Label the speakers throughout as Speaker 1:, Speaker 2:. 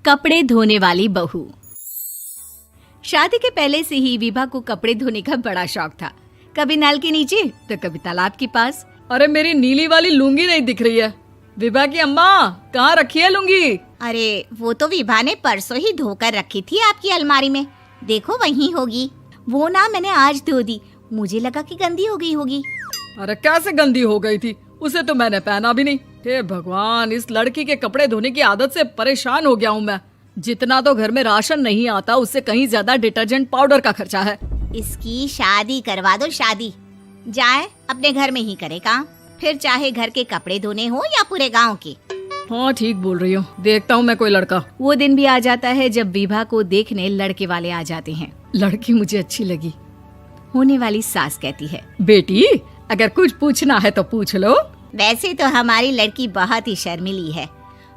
Speaker 1: कपड़े धोने वाली बहू। शादी के पहले से ही विभा को कपड़े धोने का बड़ा शौक था। कभी नल के नीचे तो कभी तालाब के पास।
Speaker 2: अरे मेरी नीली वाली लुंगी नहीं दिख रही है। विभा की अम्मा, कहाँ रखी है लुंगी?
Speaker 3: अरे वो तो विभा ने परसों ही धोकर रखी थी आपकी अलमारी में, देखो वहीं होगी। वो ना मैंने आज धो दी, मुझे लगा कि गंदी हो गई होगी।
Speaker 2: अरे कैसे गंदी हो गई थी? उसे तो मैंने पहना भी नहीं। हे भगवान, इस लड़की के कपड़े धोने की आदत से परेशान हो गया हूँ मैं। जितना तो घर में राशन नहीं आता, उससे कहीं ज्यादा डिटर्जेंट पाउडर का खर्चा है।
Speaker 3: इसकी शादी करवा दो, शादी जाए अपने घर में ही करे काम, फिर चाहे घर के कपड़े धोने हो या पूरे गांव के।
Speaker 2: हाँ ठीक बोल रही हो, देखता हूँ मैं कोई लड़का।
Speaker 1: वो दिन भी आ जाता है जब विभा को देखने लड़के वाले आ जाते हैं।
Speaker 2: लड़की मुझे अच्छी लगी।
Speaker 1: होने वाली सास कहती है,
Speaker 2: बेटी अगर कुछ पूछना है तो पूछ लो।
Speaker 3: वैसे तो हमारी लड़की बहुत ही शर्मीली है,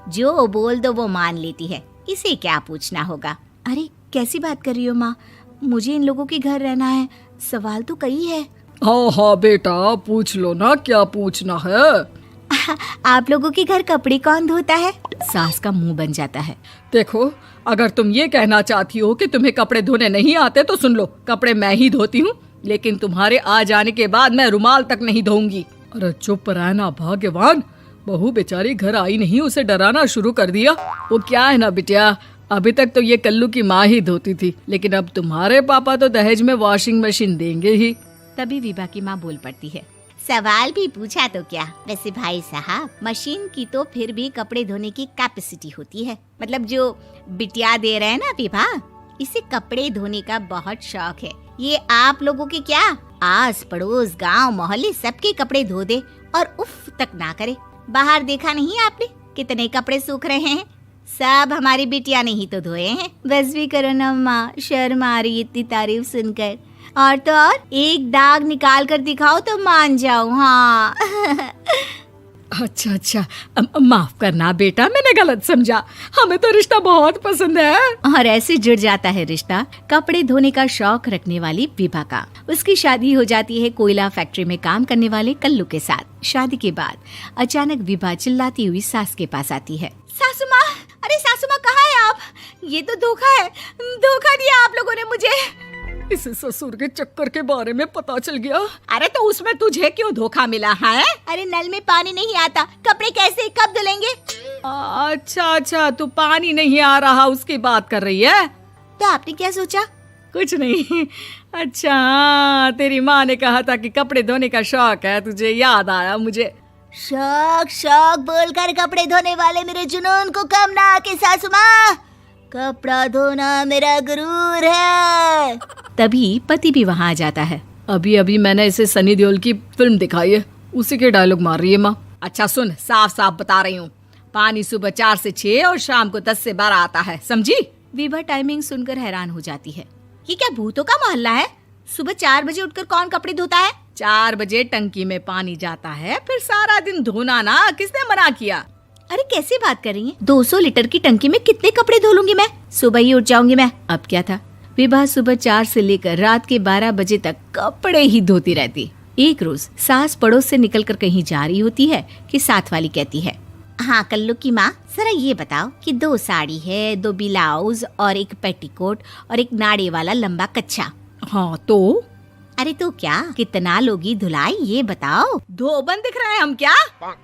Speaker 3: जो बोल दो वो मान लेती है, इसे क्या पूछना होगा।
Speaker 1: अरे कैसी बात कर रही हो माँ, मुझे इन लोगों के घर रहना है, सवाल तो कई है।
Speaker 2: हाँ हाँ बेटा, पूछ लो ना, क्या पूछना है।
Speaker 1: आप लोगों के घर कपड़े कौन धोता है? सास का मुंह बन जाता है।
Speaker 2: देखो, अगर तुम ये कहना चाहती हो कि तुम्हें कपड़े धोने नहीं आते तो सुन लो, कपड़े मैं ही धोती हूँ, लेकिन तुम्हारे आ जाने के बाद मैं रुमाल तक नहीं धोऊंगी। अरे चुप रहना भाग्यवान, बहू बेचारी घर आई नहीं, उसे डराना शुरू कर दिया। वो क्या है ना बिटिया, अभी तक तो ये कल्लू की माँ ही धोती थी, लेकिन अब तुम्हारे पापा तो दहेज में वॉशिंग मशीन देंगे ही।
Speaker 1: तभी विभा की माँ बोल पड़ती है,
Speaker 3: सवाल भी पूछा तो क्या। वैसे भाई साहब, मशीन की तो फिर भी कपड़े धोने की कैपेसिटी होती है। मतलब जो बिटिया दे रहे हैं ना विभा, इसे कपड़े धोने का बहुत शौक है। ये आप लोगों के क्या, आस पड़ोस गांव मोहल्ले सबके कपड़े धो दे और उफ तक ना करे। बाहर देखा नहीं आपने कितने कपड़े सूख रहे हैं? सब हमारी बिटिया ने ही तो धोए हैं।
Speaker 1: बस भी करो ना माँ, शर्म आ रही इतनी तारीफ सुनकर। और तो और एक दाग निकाल कर दिखाओ तो मान जाओ। हाँ
Speaker 2: अच्छा, माफ करना बेटा, मैंने गलत समझा। हमें तो रिश्ता बहुत पसंद है।
Speaker 1: और ऐसे जुड़ जाता है रिश्ता कपड़े धोने का शौक रखने वाली विभा का। उसकी शादी हो जाती है कोयला फैक्ट्री में काम करने वाले कल्लू के साथ। शादी के बाद अचानक विभा चिल्लाती हुई सास के पास आती है।
Speaker 3: सासू माँ, अरे सासू माँ कहाँ है आप? ये तो धोखा है, धोखा दिया आप लोगों ने मुझे।
Speaker 2: इसे ससुर के चक्कर के बारे में पता चल गया।
Speaker 3: अरे तो उसमें तुझे क्यों धोखा मिला है? अरे नल में पानी नहीं आता, कपड़े कैसे कब धुलेंगे?
Speaker 2: अच्छा, तू पानी नहीं आ रहा उसकी बात कर रही है।
Speaker 3: तो आपने क्या सोचा?
Speaker 2: कुछ नहीं। अच्छा, तेरी माँ ने कहा था कि कपड़े धोने का शौक है तुझे, याद आया मुझे।
Speaker 3: शौक बोलकर कपड़े धोने वाले मेरे जुनून को कम ना आके सासू माँ, कपड़ा धोना मेरा गुरूर है।
Speaker 1: तभी पति भी वहाँ आ जाता है।
Speaker 2: अभी मैंने इसे सनी देओल की फिल्म दिखाई है, उसी के डायलॉग मार रही है माँ। अच्छा सुन, साफ बता रही हूँ, पानी सुबह 4 से 6 और शाम को 10 से 12 आता है, समझी?
Speaker 1: विभा टाइमिंग सुनकर हैरान हो जाती है।
Speaker 3: ये क्या भूतों का मोहल्ला है? सुबह 4 बजे उठकर कौन कपड़े धोता है?
Speaker 2: 4 बजे टंकी में पानी जाता है, फिर सारा दिन धोना ना, किसने मना किया?
Speaker 1: अरे कैसी बात कर रही हैं? 200 लीटर की टंकी में कितने कपड़े धो लूंगी मैं? सुबह ही उठ जाऊंगी मैं। अब क्या था, विभा सुबह 4 से लेकर रात के 12 बजे तक कपड़े ही धोती रहती। एक रोज सास पड़ोस से निकलकर कहीं जा रही होती है कि साथ वाली कहती है,
Speaker 3: हाँ कल्लू की माँ, जरा ये बताओ कि 2 साड़ी है, 2 ब्लाउज और एक पेटीकोट और एक नाड़े वाला लंबा कच्छा।
Speaker 2: हाँ तो?
Speaker 3: अरे तो क्या, कितना लोगी धुलाई ये बताओ।
Speaker 2: धोबन दिख रहे हैं हम क्या?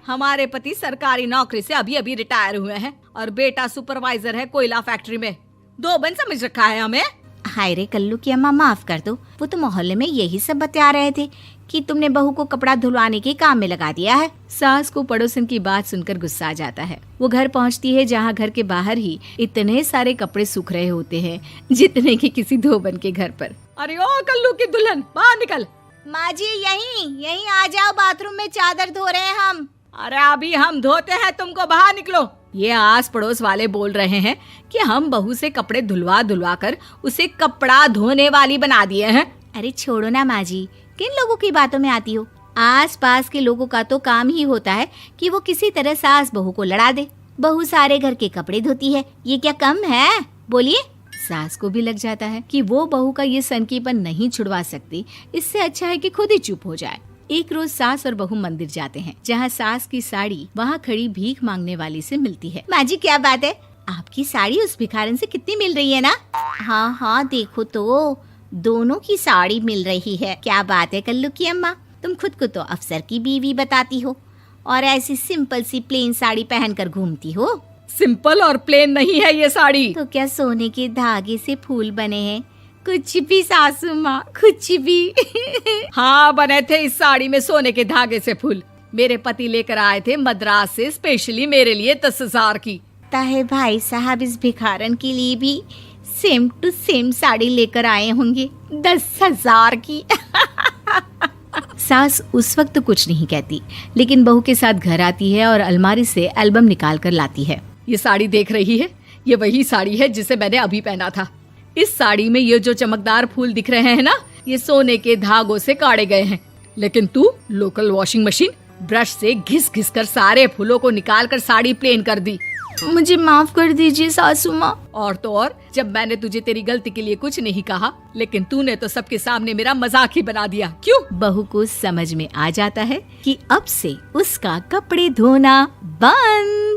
Speaker 2: हमारे पति सरकारी नौकरी से अभी रिटायर हुए हैं और बेटा सुपरवाइजर है कोयला फैक्ट्री में। धोबन समझ रखा है हमें?
Speaker 3: हाय रे कल्लू की अम्मा, माफ कर दो, वो तो मोहल्ले में यही सब बता रहे थे कि तुमने बहू को कपड़ा धुलवाने के काम में लगा दिया है।
Speaker 1: सास को पड़ोसन की बात सुनकर गुस्सा आ जाता है। वो घर पहुंचती है जहां घर के बाहर ही इतने सारे कपड़े सूख रहे होते हैं जितने कि किसी धोबन के घर पर।
Speaker 2: अरे ओ कल्लू की दुल्हन, बाहर निकल।
Speaker 3: माँ जी यहीं आ जाओ, बाथरूम में चादर धो रहे हैं हम।
Speaker 2: अरे अभी हम धोते हैं, तुमको बाहर निकलो। ये आस पड़ोस वाले बोल रहे हैं कि हम बहू से कपड़े धुलवा कर उसे कपड़ा धोने वाली बना दिए हैं।
Speaker 3: अरे छोड़ो ना माँ जी, किन लोगों की बातों में आती हो? आस पास के लोगों का तो काम ही होता है कि वो किसी तरह सास बहू को लड़ा दे। बहू सारे घर के कपड़े धोती है, ये क्या कम है? बोलिए।
Speaker 1: सास को भी लग जाता है कि वो बहू का ये सनकीपन नहीं छुड़वा सकती, इससे अच्छा है कि खुद ही चुप हो जाए। एक रोज सास और बहू मंदिर जाते हैं, जहाँ सास की साड़ी वहाँ खड़ी भीख मांगने वाली से मिलती है।
Speaker 3: माँ जी क्या बात है, आपकी साड़ी उस भिखारन से कितनी मिल रही है ना? हाँ हाँ देखो तो, दोनों की साड़ी मिल रही है। क्या बात है कल्लू की अम्मा, तुम खुद को तो अफसर की बीवी बताती हो और ऐसी सिंपल सी प्लेन साड़ी पहनकर घूमती हो।
Speaker 2: सिंपल और प्लेन नहीं है ये साड़ी।
Speaker 3: तो क्या सोने के धागे से फूल बने हैं? कुछ भी सासू माँ, कुछ भी।
Speaker 2: हाँ बने थे इस साड़ी में सोने के धागे से फूल। मेरे पति लेकर आए थे मद्रास से स्पेशली मेरे लिए 10,000 की।
Speaker 3: ताहे भाई साहब इस भिखारन के लिए भी सेम टू सेम साड़ी लेकर आए होंगे 10,000 की।
Speaker 1: सास उस वक्त तो कुछ नहीं कहती, लेकिन बहू के साथ घर आती है और अलमारी से एल्बम निकाल कर लाती है।
Speaker 2: ये साड़ी देख रही है, ये वही साड़ी है जिसे मैंने अभी पहना था। इस साड़ी में ये जो चमकदार फूल दिख रहे हैं ना, ये सोने के धागों से काटे गए हैं। लेकिन तू लोकल वॉशिंग मशीन ब्रश से घिस घिस कर सारे फूलों को निकाल कर साड़ी प्लेन कर दी।
Speaker 1: मुझे माफ कर दीजिए सासू माँ।
Speaker 2: और तो और, जब मैंने तुझे तेरी गलती के लिए कुछ नहीं कहा, लेकिन तूने तो सबके सामने मेरा मजाक ही बना दिया। क्यों?
Speaker 1: बहू को समझ में आ जाता है कि अब से उसका कपड़े धोना बंद।